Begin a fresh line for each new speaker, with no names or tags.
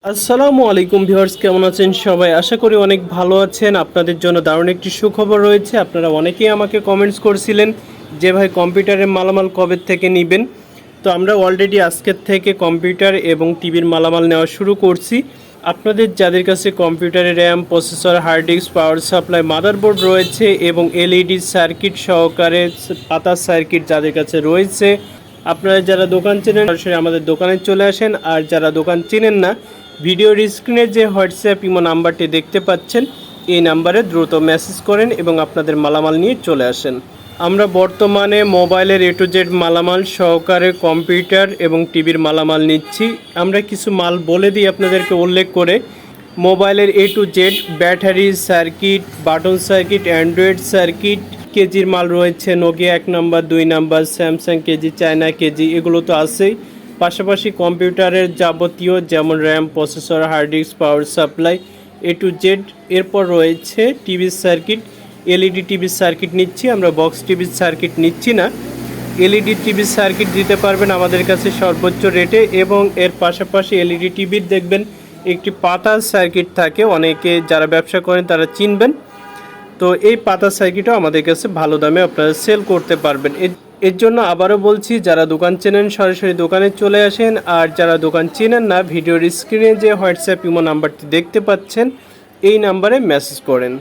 আসসালামু আলাইকুম ভিউয়ার্স, কেমন আছেন সবাই? আশা করি অনেক ভালো আছেন। আপনাদের জন্য দারুণ একটি সুখবর রয়েছে। আপনারা অনেকেই আমাকে কমেন্টস করছিলেন যে ভাই কম্পিউটারের মালামাল কবে থেকে নেবেন। তো আমরা অলরেডি আজকের থেকে কম্পিউটার এবং টিভির মালামাল নেওয়া শুরু করছি। আপনাদের যাদের কাছে কম্পিউটারের RAM, processor, hard disk, power supply, motherboard রয়েছে এবং এলইডি সার্কিট সহকারে পাতা সার্কিট যাদের কাছে রয়েছে, আপনারা যারা দোকান চেনেন সরাসরি আমাদের দোকানে চলে আসেন। আর যারা দোকান চেনেন না, ভিডিওর স্ক্রিনে যে হোয়াটসঅ্যাপ ইমো নাম্বারটি দেখতে পাচ্ছেন, এই নাম্বারে দ্রুত মেসেজ করেন এবং আপনাদের মালামাল নিয়ে চলে আসেন। আমরা বর্তমানে মোবাইলের এ টু জেড মালামাল সহকারে কম্পিউটার এবং টিভির মালামাল নিচ্ছি। আমরা কিছু মাল বলে দিই আপনাদেরকে উল্লেখ করে। মোবাইলের A to Z battery circuit, button circuit, Android circuit, কেজির মাল রয়েছে Nokia 1 number, 2 number, Samsung KG, China KG, এগুলো তো আছেই। পাশাপাশি কম্পিউটারের যাবতীয় যেমন RAM, processor, hard disk, power supply A to Z. এরপর রয়েছে টিভির সার্কিট, এলইডি টিভির সার্কিট নিচ্ছি আমরা, বক্স টিভির সার্কিট নিচ্ছি না। এলইডি টিভির সার্কিট দিতে পারবেন আমাদের কাছে সর্বোচ্চ রেটে। এবং এর পাশাপাশি এলইডি টিভির দেখবেন একটি পাতা সার্কিট থাকে, অনেকে যারা ব্যবসা করেন তারা চিনবেন। তো এই পাতা সার্কিটও আমাদের কাছে ভালো দামে আপনারা সেল করতে পারবেন। এর জন্য আবারও বলছি, যারা দোকান চেনেন সরাসরি দোকানে চলে আসেন। আর যারা দোকান চেনেন না, ভিডিওর স্ক্রিনে যে হোয়াটসঅ্যাপ ইমো নাম্বারটি দেখতে পাচ্ছেন, এই নাম্বারে মেসেজ করেন।